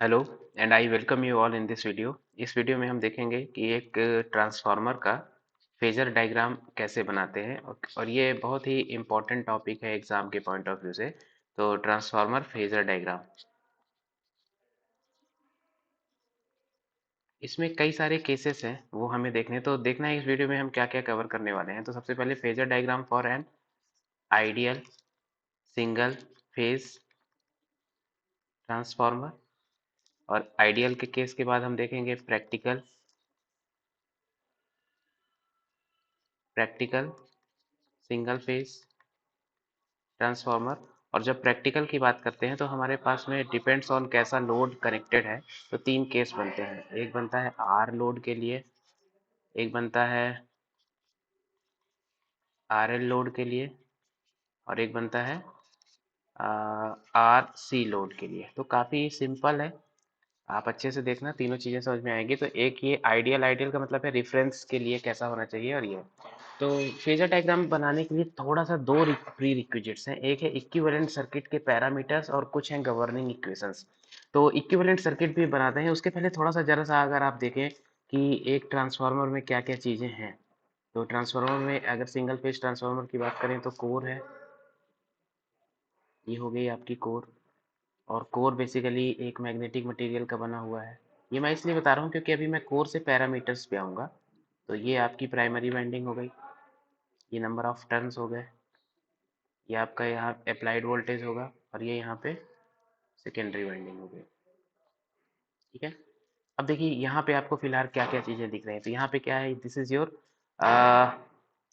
Hello and I welcome you all in this video. इस video में हम देखेंगे कि एक ट्रांसफार्मर का फेजर डायग्राम कैसे बनाते हैं और ये बहुत ही इम्पोर्टेंट टॉपिक है एग्जाम के पॉइंट ऑफ व्यू से। तो ट्रांसफार्मर फेजर डायग्राम, इसमें कई सारे केसेस हैं वो हमें देखना है इस वीडियो में हम क्या क्या कवर करने वाले हैं। तो सबसे पहले phasor diagram for an ideal single phase transformer, और आइडियल के केस के बाद हम देखेंगे practical practical single phase transformer. और जब प्रैक्टिकल की बात करते हैं तो हमारे पास में डिपेंड्स ऑन कैसा लोड कनेक्टेड है। तो तीन केस बनते हैं, एक बनता है आर लोड के लिए, एक बनता है आर एल लोड के लिए, और एक बनता है आर सी लोड के लिए। तो काफ़ी सिंपल है, आप अच्छे से देखना तीनों चीज़ें समझ में आएंगी। तो एक ये आइडियल, आइडियल का मतलब है रेफरेंस के लिए कैसा होना चाहिए, और ये तो फेजर डायग्राम बनाने के लिए थोड़ा सा दो प्री रिक्विजिट्स हैं। एक है इक्विवेलेंट सर्किट के पैरामीटर्स और कुछ हैं गवर्निंग इक्वेशंस। तो इक्विवेलेंट सर्किट भी बनाते हैं, उसके पहले थोड़ा सा जरा सा अगर आप देखें कि एक ट्रांसफार्मर में क्या क्या चीज़ें हैं। तो ट्रांसफार्मर में अगर सिंगल फेज ट्रांसफार्मर की बात करें तो कोर है, ये हो गई आपकी कोर। और कोर बेसिकली एक मैग्नेटिक मटेरियल का बना हुआ है। ये मैं इसलिए बता रहा हूँ क्योंकि अभी मैं कोर से पैरामीटर्स पे आऊँगा। तो ये आपकी प्राइमरी वाइंडिंग हो गई, ये नंबर ऑफ टर्न्स हो गए, ये आपका यहाँ अप्लाइड वोल्टेज होगा, और ये यहाँ पे सेकेंडरी वाइंडिंग हो गई। ठीक है, अब देखिए यहाँ पे आपको फिलहाल क्या क्या चीज़ें दिख रही हैं। तो यहाँ पे क्या है, this is your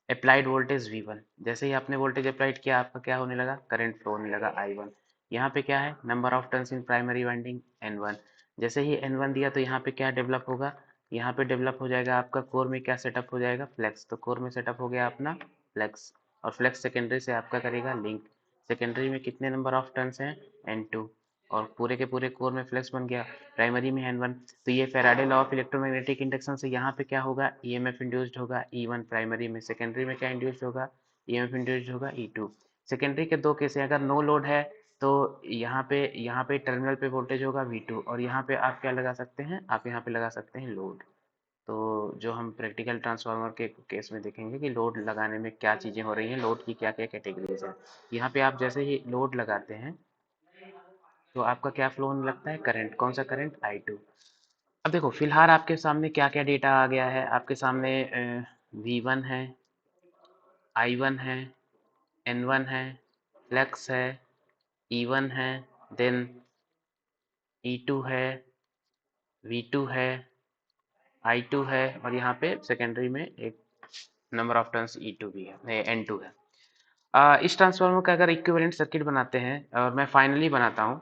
applied voltage V1। जैसे ही आपने वोल्टेज अप्लाइड किया आपका क्या होने लगा, करंट फ्लो होने लगा I1। यहाँ पे क्या है, number of turns in primary winding N1। जैसे ही N1 दिया तो यहाँ पे क्या डेवलप होगा, यहाँ पे डेवलप हो जाएगा आपका कोर में क्या सेटअप हो जाएगा, फ्लेक्स। तो कोर में सेटअप हो गया अपना फ्लेक्स, और फ्लेक्स सेकेंडरी से आपका करेगा लिंक। सेकेंडरी में कितने नंबर ऑफ टर्न्स हैं, N2, और पूरे के पूरे कोर में फ्लेक्स बन गया। प्राइमरी में N1। तो ये Faraday law of electromagnetic induction से यहाँ पे क्या होगा, ईएमएफ इंड्यूस्ड होगा E1 प्राइमरी में। सेकेंडरी में क्या इंड्यूस्ड होगा, ईएमएफ इंड्यूस्ड होगा E2। सेकेंडरी के दो केस हैं, अगर नो लोड है तो यहाँ पे टर्मिनल पे वोल्टेज होगा V2, और यहाँ पे आप क्या लगा सकते हैं, आप यहाँ पे लगा सकते हैं लोड। तो जो हम प्रैक्टिकल ट्रांसफार्मर के केस में देखेंगे कि लोड लगाने में क्या चीज़ें हो रही हैं, लोड की क्या क्या कैटेगरीज है। यहाँ पे आप जैसे ही लोड लगाते हैं तो आपका क्या फ्लो होने लगता है, करंट। कौन सा करंट, I2। अब देखो फिलहाल आपके सामने क्या क्या डेटा आ गया है, आपके सामने V1 है, I1 है, N1 है, फ्लेक्स है, E1 है, देन E2 है, V2 है, I2 है, और यहाँ पे सेकेंडरी में एक नंबर ऑफ टर्न्स E2 भी है, N2 है। इस ट्रांसफार्मर का अगर इक्विवेलेंट सर्किट बनाते हैं और मैं फाइनली बनाता हूँ,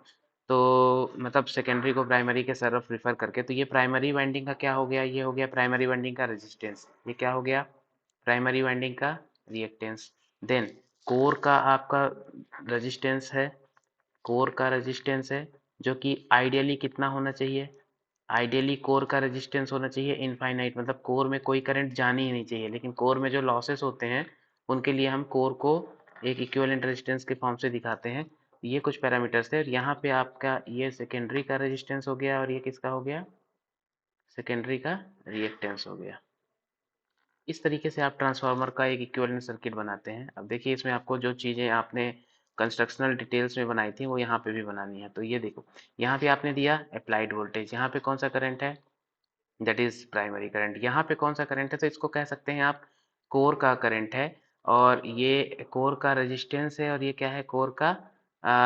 तो मतलब सेकेंडरी को प्राइमरी के तरफ रिफर करके, तो ये प्राइमरी वाइंडिंग का क्या हो गया, ये हो गया प्राइमरी वाइंडिंग का रेजिस्टेंस। ये क्या हो गया, प्राइमरी वाइंडिंग का रिएक्टेंस। देन कोर का आपका रेजिस्टेंस है, कोर का रेजिस्टेंस है, जो कि आइडियली कितना होना चाहिए, आइडियली कोर का रेजिस्टेंस होना चाहिए इनफाइनाइट, मतलब कोर में कोई करंट जानी ही नहीं चाहिए। लेकिन कोर में जो लॉसेस होते हैं उनके लिए हम कोर को एक इक्विवेलेंट रेजिस्टेंस के फॉर्म से दिखाते हैं। ये कुछ पैरामीटर्स थे, और यहाँ पे आपका ये सेकेंडरी का रेजिस्टेंस हो गया, और ये किसका हो गया, सेकेंडरी का रिएक्टेंस हो गया। इस तरीके से आप ट्रांसफार्मर का एक इक्विवेलेंट सर्किट बनाते हैं। अब देखिए इसमें आपको जो चीज़ें आपने कंस्ट्रक्शनल डिटेल्स में बनाई थी वो यहाँ पे भी बनानी है। तो ये देखो, यहाँ पे आपने दिया अप्लाइड वोल्टेज, यहाँ पे कौन सा करंट है, दैट इज प्राइमरी करंट। यहाँ पे कौन सा करंट है, तो इसको कह सकते हैं आप कोर का करंट है, और ये कोर का रेजिस्टेंस है, और ये क्या है, कोर का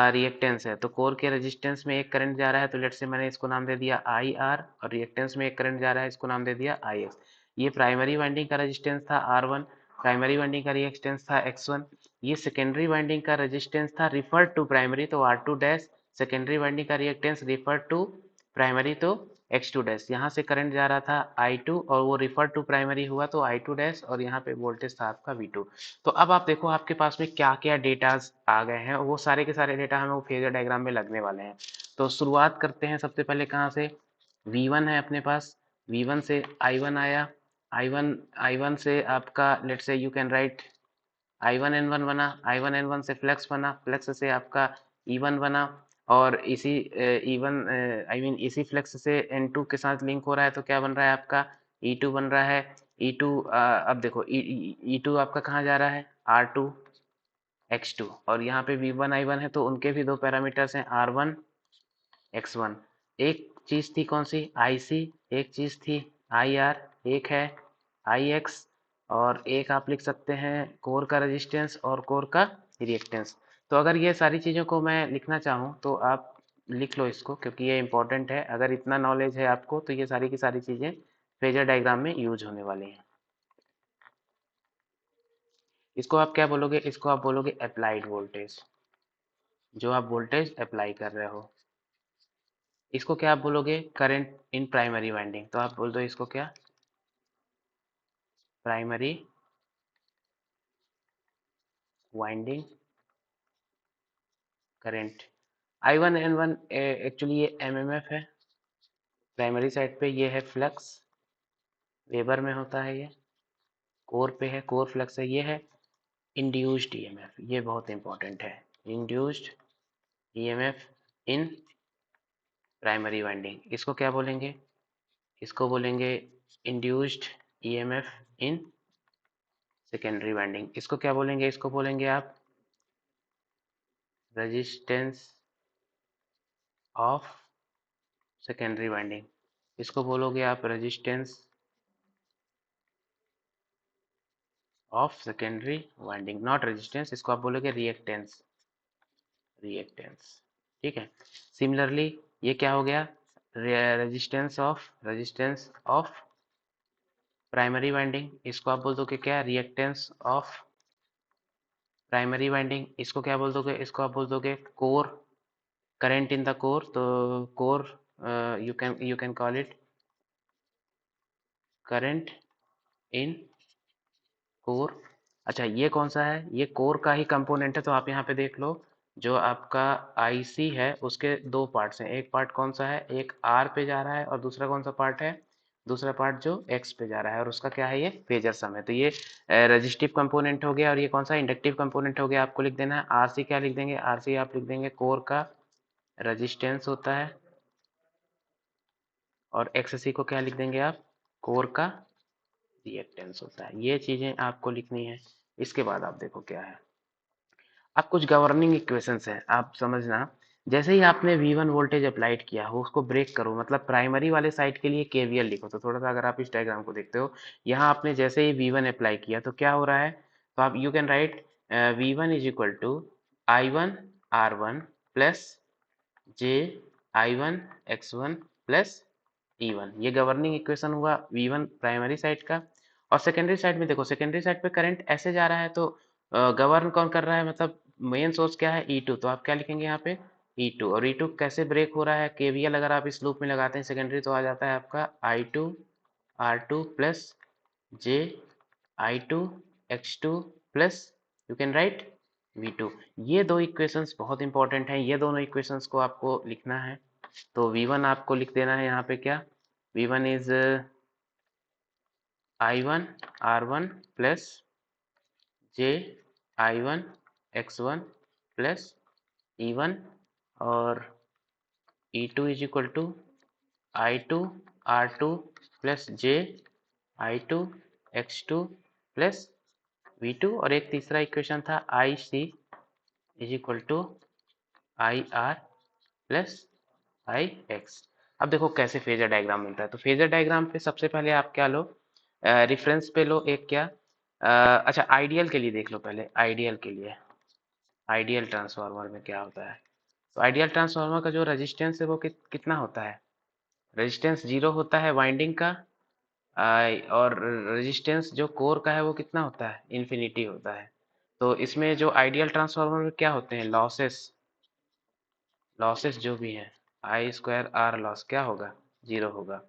रिएक्टेंस है। तो कोर के रेजिस्टेंस में एक करंट जा रहा है, तो लेट से मैंने इसको नाम दे दिया IR, और रिएक्टेंस में एक करंट जा रहा है, इसको नाम दे दिया IX। ये प्राइमरी वाइंडिंग का रेजिस्टेंस था R1, प्राइमरी वाइंडिंग का रिएक्टेंस था X1। ये सेकेंडरी वाइंडिंग का रेजिस्टेंस था रिफर टू प्राइमरी, तो R2 डैश। सेकेंडरी वाइंडिंग का रिएक्टेंस रिफर टू प्राइमरी, तो X2 डैश। यहाँ से करंट जा रहा था I2, और वो रिफर टू प्राइमरी हुआ तो I2 डैश, और यहाँ पे वोल्टेज था आपका V2। तो अब आप देखो आपके पास में क्या क्या डेटाज आ गए हैं, वो सारे के सारे डेटा हमें वो फेजर डायग्राम में लगने वाले हैं। तो शुरुआत करते हैं सबसे पहले कहाँ से, V1 है अपने पास, V1 से I1 आया, I1 से आपका लेट से you can right I1 N1 बना, I1 N1 से फ्लेक्स बना, फ्लेक्स से आपका E1 बना, और इसी इवन आई मीन इसी फ्लक्स से N2 के साथ लिंक हो रहा है तो क्या बन रहा है आपका E2 बन रहा है। E2 अब देखो E2 आपका कहाँ जा रहा है R2 X2 और यहाँ पे V1 I1 है तो उनके भी दो पैरामीटर्स हैं R1 X1। एक चीज थी कौन सी IC, एक चीज थी IR, एक है IX और एक आप लिख सकते हैं कोर का रेजिस्टेंस और कोर का रिएक्टेंस। तो अगर ये सारी चीज़ों को मैं लिखना चाहूँ तो आप लिख लो इसको क्योंकि ये इंपॉर्टेंट है। अगर इतना नॉलेज है आपको तो ये सारी की सारी चीज़ें फेजर डायग्राम में यूज होने वाली हैं। इसको आप क्या बोलोगे, इसको आप बोलोगे अप्लाइड वोल्टेज, जो आप वोल्टेज अप्लाई कर रहे हो। इसको क्या आप बोलोगे करंट इन प्राइमरी वाइंडिंग, तो आप बोल दो इसको क्या primary winding current. I1 N1 actually ये MMF है प्राइमरी साइड पे, ये है फ्लक्स वेबर में होता है, ये कोर पे है, कोर फ्लक्स है। ये है इंड्यूस्ड ईएमएफ, ये बहुत इंपॉर्टेंट है, induced EMF in primary winding. इसको क्या बोलेंगे, इसको बोलेंगे induced EMF in secondary winding. इसको क्या बोलेंगे, इसको बोलेंगे आप रेजिस्टेंस ऑफ सेकेंडरी वाइंडिंग। इसको बोलोगे आप resistance of secondary winding, not resistance, इसको आप बोलोगे रिएक्टेंस, रिएक्टेंस। ठीक है। सिमिलरली ये क्या हो गया रेजिस्टेंस ऑफ प्राइमरी वाइंडिंग, इसको आप बोल दोगे क्या रिएक्टेंस ऑफ प्राइमरी वाइंडिंग। इसको क्या बोल दोगे, इसको आप बोल दोगे core current in the core, तो core you can call it current in core. अच्छा ये कौन सा है, ये कोर का ही कंपोनेंट है, तो आप यहाँ पे देख लो जो आपका आईसी है उसके दो पार्ट्स हैं। एक पार्ट कौन सा है, एक आर पे जा रहा है और दूसरा कौन सा पार्ट है, दूसरा पार्ट जो एक्स पे जा रहा है और उसका क्या है ये फेजर सम है। तो ये रेजिस्टिव कंपोनेंट हो गया और ये कौन सा इंडक्टिव कंपोनेंट हो गया। आपको लिख देना है आरसी, क्या लिख देंगे आरसी, आप लिख देंगे कोर का रेजिस्टेंस होता है और एक्ससी को क्या लिख देंगे आप कोर का रिएक्टेंस होता है। ये चीजें आपको लिखनी है। इसके बाद आप देखो क्या है, अब कुछ गवर्निंग इक्वेशंस हैं, आप समझना। जैसे ही आपने V1 वोल्टेज अप्लाइड किया हो उसको ब्रेक करो, मतलब प्राइमरी वाले साइड के लिए KVL लिखो। तो थोड़ा सा अगर आप इस डायग्राम को देखते हो, यहाँ आपने जैसे ही V1 अप्लाई किया तो क्या हो रहा है, तो आप you can write V1 is equal to I1 R1 plus J I1 X1 plus E1। ये गवर्निंग इक्वेशन हुआ V1 प्राइमरी साइड का। और सेकेंडरी साइड में देखो, सेकेंडरी साइड पे करंट ऐसे जा रहा है तो गवर्न कौन कर रहा है, मतलब मेन सोर्स क्या है E2, तो आप क्या लिखेंगे यहाँ पे E2। और E2 कैसे ब्रेक हो रहा है, KVL अगर आप इस लूप में लगाते हैं सेकेंडरी तो आ जाता है आपका I2 R2 plus J I2 X2 plus you can right V2। ये दो इक्वेशंस बहुत इंपॉर्टेंट हैं, ये दोनों इक्वेशंस को आपको लिखना है। तो V1 आपको लिख देना है यहाँ पे क्या, V1 is I1 R1 plus J I1 X1 plus E1 और E2 is equal to I2 R2 plus J I2 X2 plus V2। और एक तीसरा इक्वेशन था IC is equal to IR plus IX। अब देखो कैसे फेजर डायग्राम मिलता है। तो फेजर डायग्राम पे सबसे पहले आप क्या लो, रेफरेंस पे लो एक क्या, अच्छा आइडियल के लिए देख लो पहले, आइडियल के लिए आइडियल ट्रांसफार्मर में क्या होता है। तो आइडियल ट्रांसफार्मर का जो रेजिस्टेंस है वो कितना होता है, रेजिस्टेंस 0 होता है वाइंडिंग का, और रेजिस्टेंस जो कोर का है वो कितना होता है इन्फिनिटी होता है। तो इसमें जो आइडियल ट्रांसफार्मर में क्या होते हैं लॉसेस, लॉसेस जो भी हैं I2R लॉस क्या होगा 0 होगा।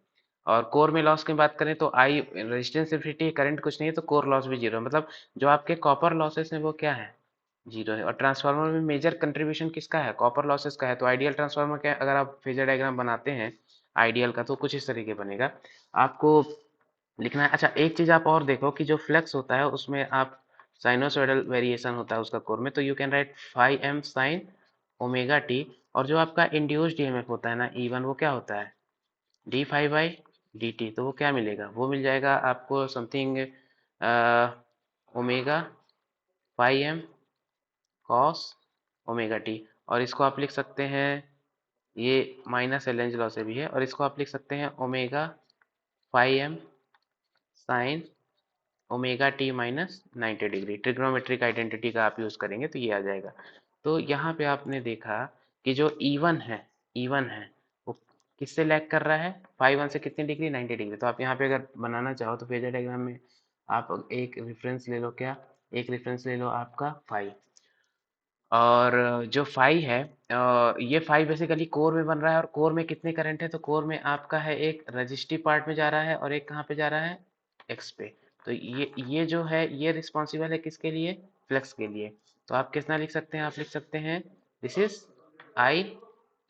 और कोर में लॉस की बात करें तो आई रेजिस्टेंस इन्फिनिटी करंट कुछ नहीं है तो कोर लॉस भी 0 है, मतलब जो आपके कॉपर लॉसेस हैं वो क्या है 0 है। और ट्रांसफार्मर में मेजर कंट्रीब्यूशन किसका है, कॉपर लॉसेस का है। तो आइडियल ट्रांसफार्मर का अगर आप फेजर डायग्राम बनाते हैं आइडियल का तो कुछ इस तरीके बनेगा, आपको लिखना है। अच्छा एक चीज आप और देखो कि जो फ्लक्स होता है उसमें आप साइनोसॉइडल वेरिएशन होता है उसका कोर में, तो you can right 5m sin omega T. और जो आपका इंड्यूस्ड ईएमएफ होता है ना E1, वो क्या होता है D five by D T. तो वो क्या मिलेगा, वो मिल जाएगा आपको something omega five M cos omega T. और इसको आप लिख सकते हैं, ये माइनस एलेंज लॉ से भी है, और इसको आप लिख सकते हैं omega five M sine omega T minus 90 degree. Trigonometric identity का आप यूज करेंगे तो ये आ जाएगा। तो यहाँ पे आपने देखा कि जो E1 है वो किससे लैग कर रहा है, फाइव वन से कितनी डिग्री, 90 डिग्री। तो आप यहाँ पे अगर बनाना चाहो तो फेजर डायग्राम में आप एक रेफरेंस ले लो, क्या, एक रेफरेंस ले लो आपका फाइव। और जो फाई है, ये फाई बेसिकली कोर में बन रहा है, और कोर में कितने करंट है, तो कोर में आपका है एक रजिस्टिव पार्ट में जा रहा है और एक कहाँ पे जा रहा है, एक्स पे। तो ये जो है ये रिस्पॉन्सिबल है किसके लिए, फ्लक्स के लिए। तो आप कितना लिख सकते हैं, आप लिख सकते हैं this is I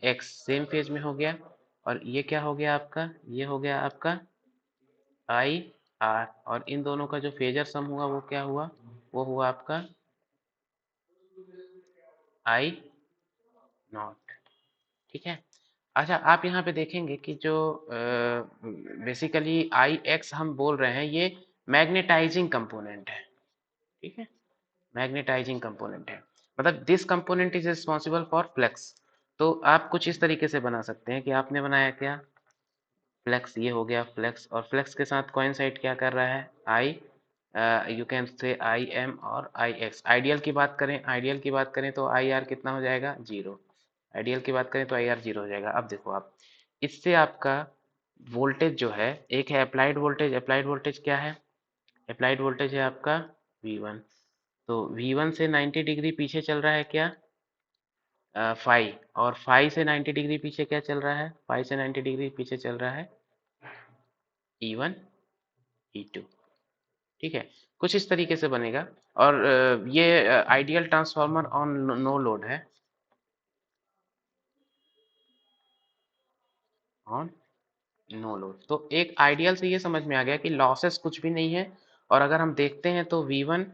x, same phase में हो गया। और ये क्या हो गया आपका, ये हो गया आपका आई आर। और इन दोनों का जो फेजर सम हुआ वो क्या हुआ, वो हुआ आपका आई नॉट। ठीक है। अच्छा, आप यहाँ पे देखेंगे कि जो बेसिकली आई एक्स हम बोल रहे हैं, ये मैग्नेटाइजिंग कंपोनेंट है। ठीक है, मैग्नेटाइजिंग कंपोनेंट है, मतलब this component is responsible for flux. तो आप कुछ इस तरीके से बना सकते हैं कि आपने बनाया क्या, फ्लक्स, ये हो गया फ्लक्स, और फ्लक्स के साथ कोइंसाइड क्या कर रहा है, आई, you can say I am और आई एक्स। आइडियल की बात करें, आइडियल की बात करें तो आई आर कितना हो जाएगा, जीरो। आइडियल की बात करें तो आई आर जीरो हो जाएगा। अब देखो आप, इससे आपका वोल्टेज जो है, एक है अप्लाइड वोल्टेज। अप्लाइड वोल्टेज क्या है, अप्लाइड वोल्टेज है आपका V1। तो V1 से 90 डिग्री पीछे चल रहा है क्या, फाई। और फाई से 90 डिग्री पीछे क्या चल रहा है, फाई से 90 डिग्री पीछे चल रहा है E1 E2। ठीक है, कुछ इस तरीके से बनेगा। और ये ideal transformer on no load है, ऑन नो लोड। तो एक आइडियल से ये समझ में आ गया कि लॉसेस कुछ भी नहीं है। और अगर हम देखते हैं तो V1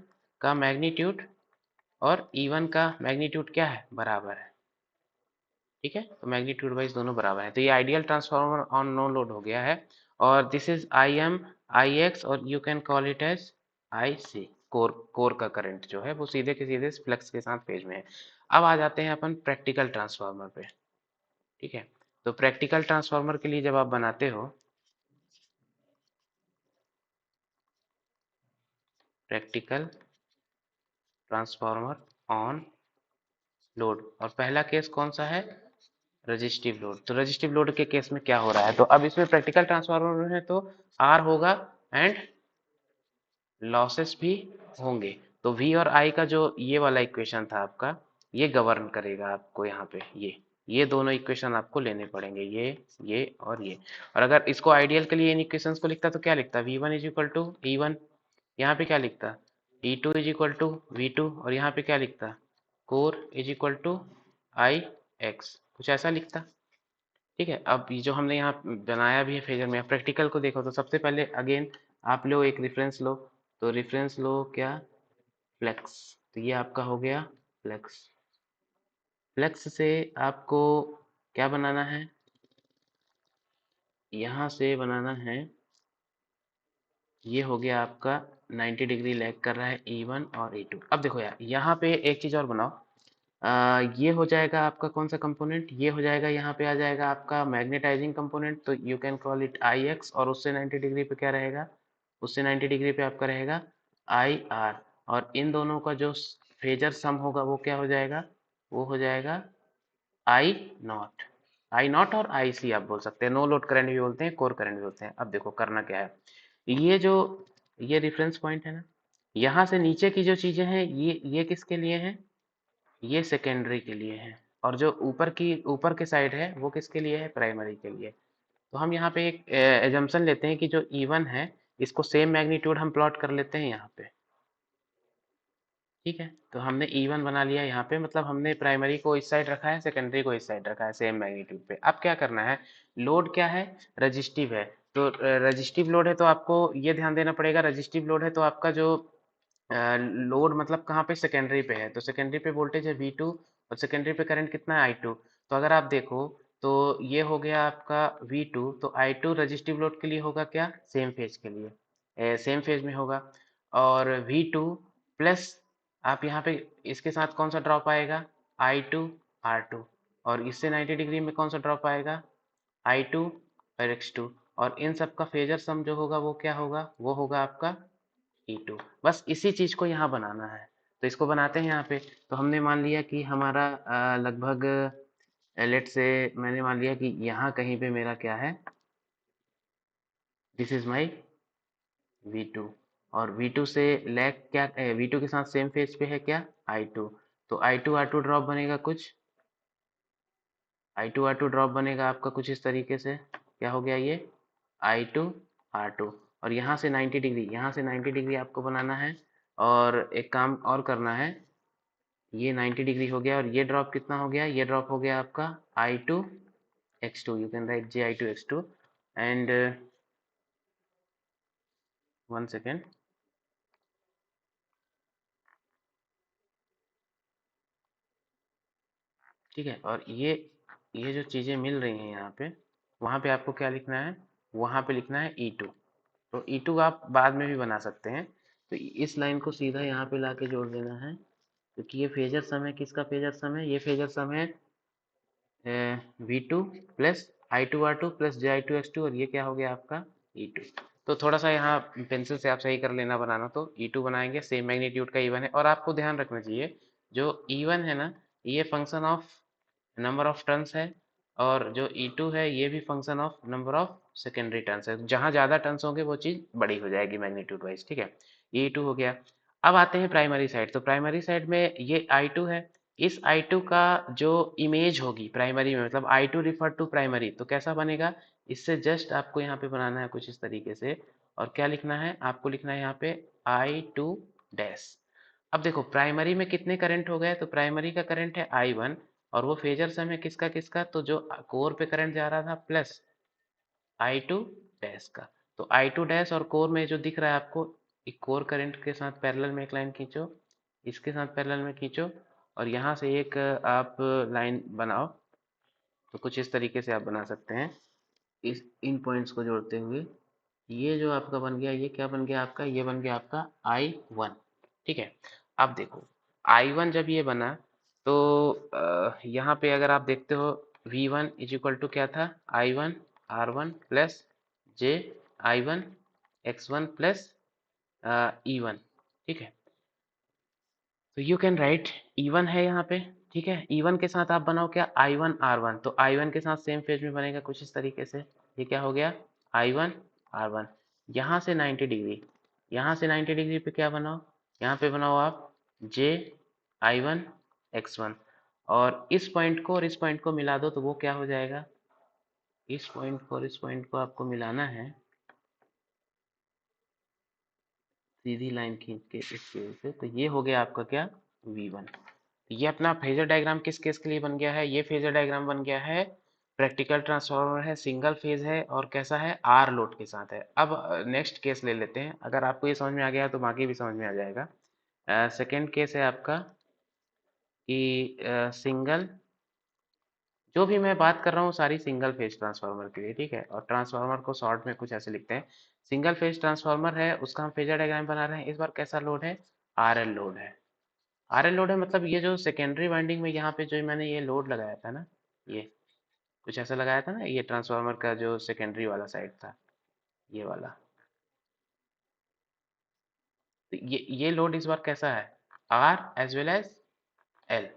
का मैग्नीट्यूड और E1 का मैग्नीट्यूड क्या है, बराबर है। ठीक है, तो मैग्नीट्यूड वाइज दोनों बराबर है। तो ये ideal transformer on no load हो गया है। और this is I M I X, और you can call it as I C. Core का करंट जो है वो सीधे के सीधे फ्लक्स के साथ फेज में है। अब आ जाते हैं अपन प्रैक्टिकल ट्रांसफार्मर पे। ठीक है, तो प्रैक्टिकल ट्रांसफार्मर के लिए जब आप बनाते हो प्रैक्टिकल ट्रांसफार्मर ऑन लोड, और पहला केस कौन सा है, रजिस्टिव लोड। तो रजिस्टिव लोड के केस में क्या हो रहा है, तो अब इसमें प्रैक्टिकल ट्रांसफार्मर है तो आर होगा एंड लॉसेस भी होंगे। तो V और I का जो ये वाला इक्वेशन था आपका, ये गवर्न करेगा आपको यहाँ पे। ये दोनों इक्वेशन आपको लेने पड़ेंगे, ये और ये। और अगर इसको आइडियल के लिए इन इक्वेशंस को लिखता तो क्या लिखता, V1 is equal to E1, यहाँ पे क्या लिखता, E2 is equal to V2, और यहाँ पे क्या लिखता, core is equal to I X, कुछ ऐसा लिखता। ठीक है, अब ये जो हमने यहाँ बनाया भी है फेजर में, प्रैक्टिकल को देखो तो सबसे पहले अगेन आप लो एक रेफरेंस लो। तो रेफरेंस लो क्या, फ्लेक्स। तो ये आपका हो गया फ्लेक्स। फ्लेक्स से आपको क्या बनाना है, यहाँ से बनाना है, ये हो गया आपका 90 डिग्री लैग कर रहा है E1 और E2। अब देखो यार, यहाँ पे एक चीज़ और बनाओ। ये हो जाएगा आपका कौन सा कंपोनेंट, ये हो जाएगा, यहाँ पे आ जाएगा आपका मैग्नेटाइजिंग कंपोनेंट। तो you can call it I X, और उससे 90 डिग्री पे क्या रहेगा, उससे 90 डिग्री पे आपका रहेगा आई आर। और इन दोनों का जो फेजर सम होगा वो क्या हो जाएगा, वो हो जाएगा आई नॉट। आई नॉट और आई सी आप बोल सकते हैं, नो लोड करंट भी बोलते हैं, कोर करंट भी बोलते हैं। अब देखो करना क्या है, ये जो ये रेफरेंस पॉइंट है ना, यहाँ से नीचे की जो चीजें हैं ये किसके लिए हैं, ये सेकेंडरी के लिए है। और जो ऊपर के साइड है वो किसके लिए है, प्राइमरी के लिए। तो हम यहाँ पे एक एजम्पशन लेते हैं कि जो E1 है, इसको सेम मैग्नीट्यूड हम प्लॉट कर लेते हैं यहाँ पे। ठीक है, तो हमने E1 बना लिया यहाँ पे, मतलब हमने प्राइमरी को इस साइड रखा है, सेकेंडरी को इस साइड रखा है सेम मैग्नीट्यूड पे। अब क्या करना है, लोड क्या है, रजिस्टिव है। तो रजिस्टिव लोड है तो आपको ये ध्यान देना पड़ेगा, रजिस्टिव लोड है तो आपका जो लोड मतलब कहाँ पे, सेकेंडरी पे है। तो सेकेंडरी पे वोल्टेज है V2, और सेकेंडरी पे करंट कितना है, I2। तो अगर आप देखो तो ये हो गया आपका V2, तो I2 रजिस्टिव लोड के लिए होगा क्या, सेम फेज के लिए, सेम फेज में होगा। और V2 प्लस आप यहाँ पे इसके साथ कौन सा ड्रॉप आएगा, I2 R2, और इससे 90 डिग्री में कौन सा ड्रॉप आएगा, I2 और X2, और इन सब का फेजर सम जो होगा वो क्या होगा, वो होगा आपका E2। बस इसी चीज को यहाँ बनाना है, तो इसको बनाते हैं यहाँ पे। तो हमने मान लिया कि हमारा लगभग लेट से मैंने मान लिया कि यहाँ कहीं पे मेरा क्या है, दिस इज माई V2, और V2 से लैग क्या, V2 के साथ सेम फेज पे है क्या, I2, तो I2 R2 ड्रॉप बनेगा कुछ, I2 R2 ड्रॉप बनेगा आपका कुछ इस तरीके से, क्या हो गया ये I2 R2, और यहाँ से 90 डिग्री, यहाँ से 90 डिग्री आपको बनाना है, और एक काम और करना है, ये 90 डिग्री हो गया, और ये ड्रॉप कितना हो गया, ये ड्रॉप हो गया आपका I2 X2, you can write J I2 X2, and 1 second, ठीक है। और ये जो चीज़ें मिल रही हैं यहाँ पे, वहाँ पे आपको क्या लिखना है, वहाँ पे लिखना है E2, तो E2 आप बाद में भी बना सकते हैं, तो इस लाइन को सीधा यहाँ पे ला के जोड़ देना है, क्योंकि ये फेजर सम है, किसका फेजर सम है, ये फेजर सम है V2 plus I2 R2 plus J I2 X2, और ये क्या हो गया आपका E2। तो थोड़ा सा यहाँ पेंसिल से आप सही कर लेना बनाना, तो E2 बनाएंगे, सेम मैग्नीट्यूड का E1 है, और आपको ध्यान रखना चाहिए जो E1 है ना, ये function of number of turns है, और जो E2 है ये भी function of number of secondary turns है, जहाँ ज़्यादा टर्न्स होंगे वो चीज़ बड़ी हो जाएगी मैग्नीट्यूड वाइज, ठीक है। ये E2 हो गया। अब आते हैं प्राइमरी साइड, तो प्राइमरी साइड में ये I2 है, इस I2 का जो इमेज होगी प्राइमरी में, मतलब I2 रिफर टू प्राइमरी, तो कैसा बनेगा, इससे जस्ट आपको यहाँ पे बनाना है कुछ इस तरीके से, और क्या लिखना है, आपको लिखना है यहाँ पे I2 डैश। अब देखो प्राइमरी में कितने करंट हो गए, तो प्राइमरी का करंट है I1, और वो फेजर सम है किसका किसका, तो जो कोर पे करंट जा रहा था प्लस I2 डैश का, तो I2 डैश और कोर में जो दिख रहा है आपको, एक कोर करंट के साथ पैरेलल में एक लाइन खींचो, इसके साथ पैरेलल में खींचो, और यहाँ से एक आप लाइन बनाओ, तो कुछ इस तरीके से आप बना सकते हैं, इस इन पॉइंट्स को जोड़ते हुए। ये जो आपका बन गया, ये क्या बन गया आपका, ये बन गया आपका I1, ठीक है। अब देखो I1 जब ये बना, तो यहाँ पे अगर आप देखते हो V1 इज इक्वल टू क्या था, I1 R1 plus J I1 X1 plus E1, ठीक है। तो यू कैन राइट E1 है यहाँ पे, ठीक है। E1 के साथ आप बनाओ क्या, I1 R1, तो I1 के साथ सेम फेज में बनेगा कुछ इस तरीके से, ये क्या हो गया I1 R1, यहाँ से 90 डिग्री, यहाँ से 90 डिग्री पे क्या बनाओ, यहाँ पे बनाओ आप J I1 X1, और इस पॉइंट को और इस पॉइंट को मिला दो, तो वो क्या हो जाएगा, इस पॉइंट को और इस पॉइंट को आपको मिलाना है, सीधी लाइन खींच के इस वजह से, तो ये हो गया आपका क्या V1। ये अपना फेजर डायग्राम किस केस के लिए बन गया है, ये फेजर डायग्राम बन गया है, प्रैक्टिकल ट्रांसफार्मर है, सिंगल फेज है, और कैसा है, आर लोड के साथ है। अब नेक्स्ट केस ले लेते हैं, अगर आपको ये समझ में आ गया तो बाकी भी समझ में आ जाएगा। सेकेंड केस है आपका कि सिंगल, जो भी मैं बात कर रहा हूँ सारी सिंगल फेज ट्रांसफार्मर के लिए, ठीक है, और ट्रांसफार्मर को शॉर्ट में कुछ ऐसे लिखते हैं, सिंगल फेज ट्रांसफार्मर है, उसका हम फेजर डायग्राम बना रहे हैं, इस बार कैसा लोड है, आर एल लोड है। आर एल लोड है मतलब ये जो सेकेंडरी वाइंडिंग में यहाँ पे जो मैंने ये लोड लगाया था ना, ये कुछ ऐसा लगाया था ना, ये ट्रांसफार्मर का जो सेकेंडरी वाला साइड था, ये वाला, तो ये लोड इस बार कैसा है, R as well as L,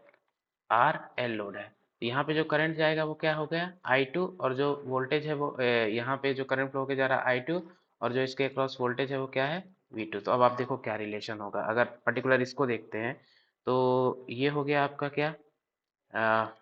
R L load है। तो यहाँ पे जो करंट जाएगा वो क्या हो गया I2, और जो वोल्टेज है वो यहाँ पे जो करंट फ्लो होके जा रहा है I2, और जो इसके अक्रॉस वोल्टेज है वो क्या है V2। तो अब आप देखो क्या रिलेशन होगा, अगर पर्टिकुलर इसको देखते हैं, तो ये हो गया आपका क्या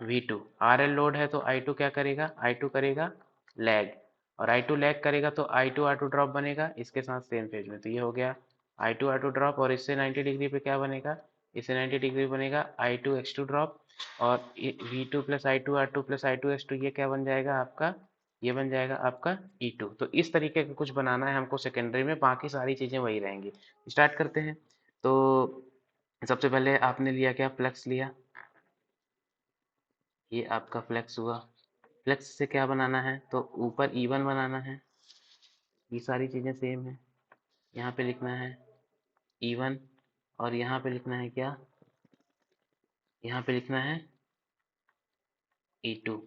V2, आर एल लोड है, तो I2 क्या करेगा, I2 करेगा लैग, और I2 लैग करेगा तो I2 R2 ड्रॉप बनेगा इसके साथ सेम फेज में, तो ये हो गया I2 R2 ड्रॉप, और इससे 90 डिग्री पे क्या बनेगा, इससे 90 डिग्री बनेगा I2 X2 ड्रॉप, और V2 plus I2 R2 plus I2 X2, ये क्या बन जाएगा आपका, ये बन जाएगा आपका E2। तो इस तरीके का कुछ बनाना है हमको सेकेंडरी में, बाकी सारी चीज़ें वही रहेंगी। स्टार्ट करते हैं। तो सबसे पहले आपने लिया क्या, फ्लक्स लिया, ये आपका फ्लेक्स हुआ। फ्लेक्स से क्या बनाना है, तो ऊपर E1 बनाना है। ये सारी चीज़ें सेम है। यहाँ पे लिखना है E1 और यहाँ पे लिखना है क्या, यहाँ पे लिखना है E2।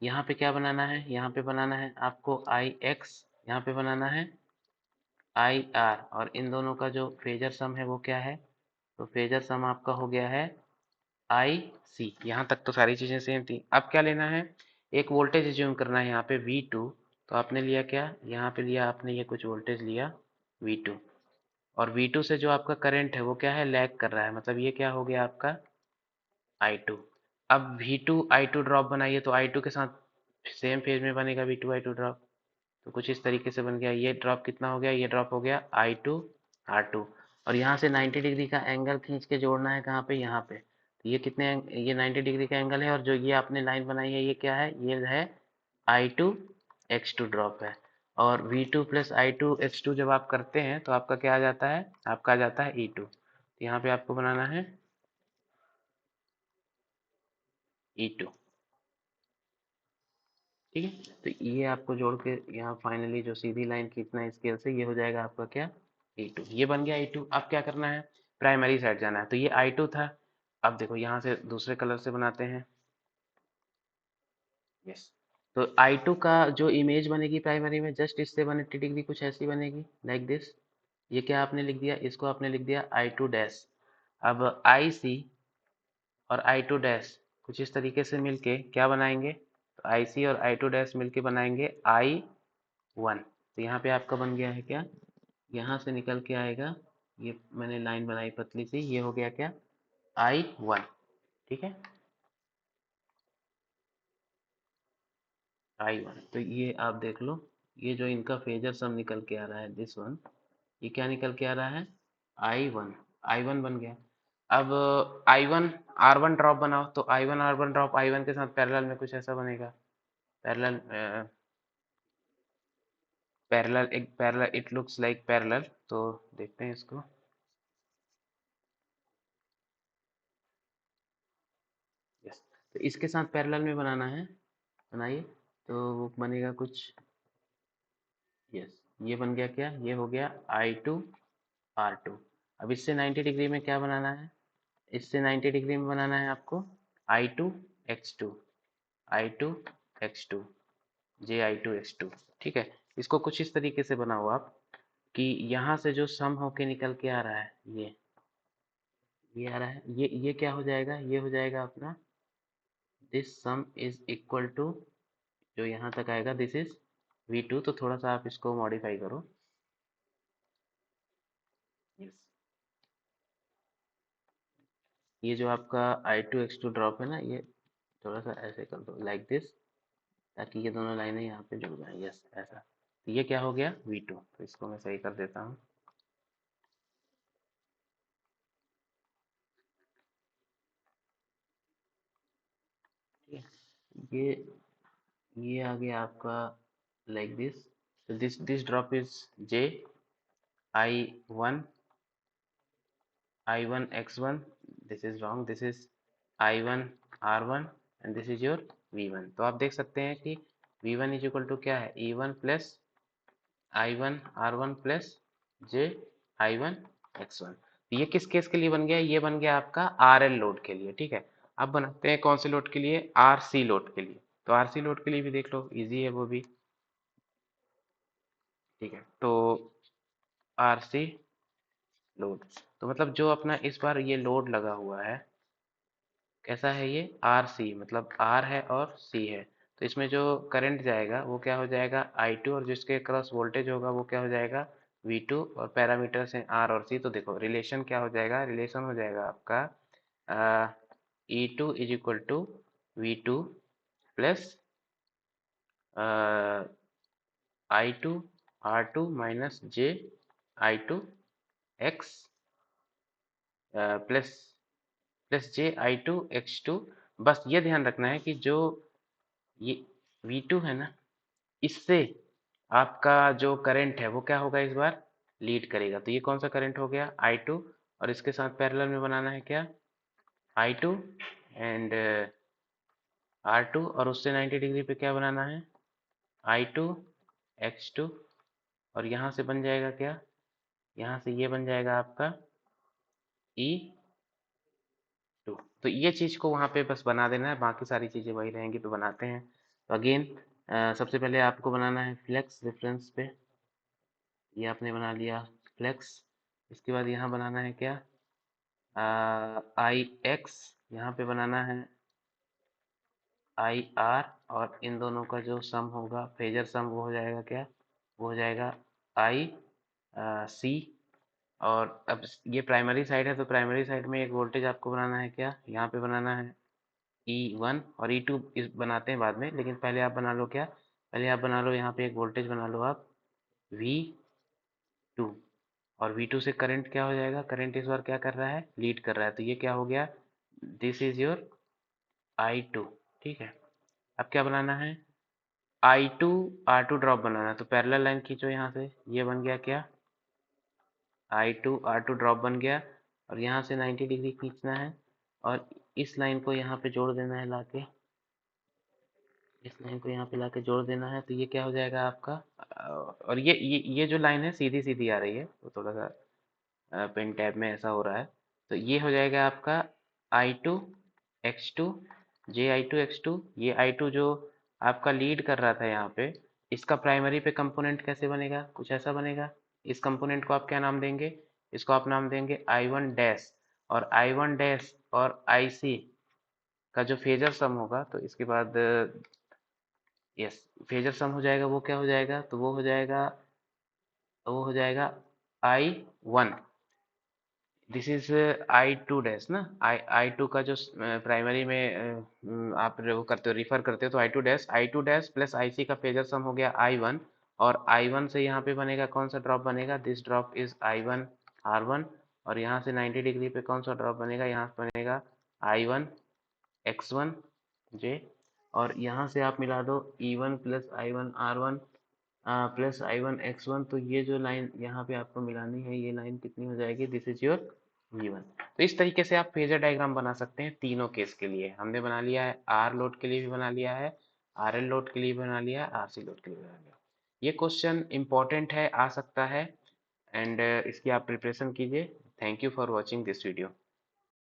यहाँ पे क्या बनाना है, यहाँ पे बनाना है आपको IX, यहाँ पे बनाना है IR, और इन दोनों का जो फेजर सम है वो क्या है, तो फेजर सम आपका हो गया है IC। यहाँ तक तो सारी चीज़ें सेम थी। अब क्या लेना है, एक वोल्टेज एज्यूम करना है यहाँ पे V2। तो आपने लिया क्या, यहाँ पे लिया आपने ये कुछ वोल्टेज लिया V2, और V2 से जो आपका करंट है वो क्या है, लैग कर रहा है, मतलब ये क्या हो गया आपका I2। अब V2 I2 ड्रॉप बनाइए तो I2 के साथ सेम फेज में बनेगा V2 I2 ड्रॉप। तो कुछ इस तरीके से बन गया। ये ड्रॉप कितना हो गया, ये ड्रॉप हो गया I2 R2। और यहाँ से 90 डिग्री का एंगल खींच के जोड़ना है कहाँ पे, यहाँ पे। तो ये कितने, ये 90 डिग्री का एंगल है, और जो ये आपने लाइन बनाई है ये क्या है, ये है I2 X2 ड्रॉप है। और V2 प्लस I2 X2 जब आप करते हैं तो आपका क्या आ जाता है, आपका आ जाता है E2। तो यहाँ पे आपको बनाना है E2। ठीक है, तो ये आपको जोड़ के यहाँ फाइनली जो सीधी लाइन खींचना है स्केल से, ये हो जाएगा आपका क्या, E2। ये बन गया E2। अब क्या करना है, प्राइमरी साइड जाना है। तो ये I2 था। अब देखो यहाँ से दूसरे कलर से बनाते हैं। यस, तो I2 का जो इमेज बनेगी प्राइमरी में, जस्ट इससे 180 डिग्री कुछ ऐसी बनेगी, लाइक दिस। ये क्या आपने लिख दिया, इसको आपने लिख दिया I2 डैश। अब IC और I2 डैश कुछ इस तरीके से मिलके क्या बनाएंगे, तो IC और I2 डैश मिलके बनाएंगे I1। तो यहाँ पे आपका बन गया है क्या, यहाँ से निकल के आएगा, ये मैंने लाइन बनाई पतली सी, ये हो गया क्या, I1। ठीक है, I1। तो ये आप देख लो, ये जो इनका फेजर सम निकल के आ रहा है दिस वन, ये क्या निकल के आ रहा है, I1। I1 बन गया। अब I1 R1 ड्रॉप बनाओ, तो I1 R1 ड्रॉप I1 के साथ पैरेलल में कुछ ऐसा बनेगा। पैरेलल, पैरेलल, एक parallel, it looks like parallel. तो देखते हैं इसको। यस, तो इसके साथ पैरेलल में बनाना है, बनाइए। तो वो बनेगा कुछ, यस, ये बन गया क्या, ये हो गया I2 R2। अब इससे 90 डिग्री में क्या बनाना है, इससे 90 डिग्री में बनाना है आपको I2 X2, I2 X2, JI2 X2। ठीक है, इसको कुछ इस तरीके से बनाओ आप कि यहाँ से जो सम होके निकल के आ रहा है, ये आ रहा है, ये क्या हो जाएगा, ये हो जाएगा अपना this sum is equal to, जो यहाँ तक आएगा दिस इज V2। तो थोड़ा सा आप इसको मॉडिफाई करो। यस, ये जो आपका I2 X2 ड्रॉप है ना, ये थोड़ा सा ऐसे कर दो लाइक दिस, ताकि ये दोनों लाइनें यहाँ पे जुड़ जाएं। यस, ऐसा। तो ये क्या हो गया V2। तो इसको मैं सही कर देता हूँ। ठीक है, ये आ गया आपका लाइक दिस। तो this drop is J I1 I1 X1। This is wrong, this is I1 R1 and this is your V1। तो आप देख सकते हैं कि V1 इज इक्वल टू क्या है, E1 plus I1 R1 plus J I1 X1। ये किस केस के लिए बन गया, ये बन गया आपका RL लोड के लिए। ठीक है, अब बनाते हैं कौन से लोड के लिए, RC लोड के लिए। तो RC लोड के लिए भी देख लो, इजी है वो भी। ठीक है, तो RC लोड, तो मतलब जो अपना इस बार ये लोड लगा हुआ है, कैसा है ये, RC, मतलब R है और C है। तो इसमें जो करंट जाएगा वो क्या हो जाएगा I2, और जिसके क्रॉस वोल्टेज होगा वो क्या हो जाएगा V2, और पैरामीटर्स हैं R और C। तो देखो रिलेशन क्या हो जाएगा, रिलेशन हो जाएगा आपका E2 is equal to V2 plus I2 R2 minus J I2 X plus J I2 X2। बस ये ध्यान रखना है कि जो ये V2 है ना, इससे आपका जो करंट है वो क्या होगा, इस बार लीड करेगा। तो ये कौन सा करंट हो गया, I2। और इसके साथ पैरेलल में बनाना है क्या, I2 एंड R2 और उससे 90 डिग्री पे क्या बनाना है, I2 X2, और यहाँ से बन जाएगा क्या, यहाँ से ये बन जाएगा आपका E2। तो ये चीज़ को वहाँ पे बस बना देना है, बाकी सारी चीज़ें वही रहेंगी। तो बनाते हैं। तो अगेन सबसे पहले आपको बनाना है फ्लेक्स रेफरेंस पे, ये आपने बना लिया फ्लेक्स। इसके बाद यहाँ बनाना है क्या, आई एक्स, यहाँ पे बनाना है आई आर, और इन दोनों का जो सम होगा फेजर सम, वो हो जाएगा क्या, वो हो जाएगा आई सी। और अब ये प्राइमरी साइड है, तो प्राइमरी साइड में एक वोल्टेज आपको बनाना है क्या, यहाँ पे बनाना है E1 और E2 इस बनाते हैं बाद में, लेकिन पहले आप बना लो क्या, पहले आप बना लो यहाँ पे एक वोल्टेज बना लो आप V2। और V2 से करंट क्या हो जाएगा, करंट इस बार क्या कर रहा है, लीड कर रहा है, तो ये क्या हो गया, दिस इज योर I2। ठीक है। अब क्या बनाना है, I2 R2 ड्रॉप बनाना है, तो पैरेलल लाइन खींचो यहाँ से, ये बन गया क्या, I2 R2 ड्रॉप बन गया। और यहाँ से 90 डिग्री खींचना है, और इस लाइन को यहाँ पे जोड़ देना है लाके, इस लाइन को यहाँ पे लाके जोड़ देना है, तो ये क्या हो जाएगा आपका, और ये जो लाइन है सीधी सीधी आ रही है, तो थोड़ा सा पेन टैब में ऐसा हो रहा है। तो ये हो जाएगा आपका I2 X2, जे I2 X2। ये I2 जो आपका लीड कर रहा था यहाँ पे, इसका प्राइमरी पे कंपोनेंट कैसे बनेगा, कुछ ऐसा बनेगा। इस कंपोनेंट को आप क्या नाम देंगे, इसको आप नाम देंगे I1 डैश। और I1 डैश और IC का जो फेजर सम होगा, तो इसके बाद यस फेजर सम हो जाएगा, वो क्या हो जाएगा, तो वो हो जाएगा I1, this is I2 dash ना, आई टू का जो प्राइमरी में आप वो करते हो, रिफर करते हो, तो आई टू डैश प्लस IC का फेजर सम हो गया I1। और I1 से यहाँ पे बनेगा कौन सा ड्रॉप बनेगा, this drop is I1 R1। और यहाँ से 90 डिग्री पे कौन सा ड्रॉप बनेगा, यहाँ पे बनेगा I1 X1 J। और यहाँ से आप मिला दो E1 plus I1 R1 plus I1 X1, तो ये जो लाइन यहाँ पे आपको मिलानी है, ये लाइन कितनी हो जाएगी, दिस इज योर V1। तो इस तरीके से आप फेजर डायग्राम बना सकते हैं तीनों केस के लिए। हमने बना लिया है R लोड के लिए भी बना लिया है, RL लोड के लिए भी बना लिया है, RC लोड के लिए भी बना लिया है। ये क्वेश्चन इंपॉर्टेंट है, आ सकता है, एंड इसकी आप प्रिपरेशन कीजिए। Thank you for watching this video.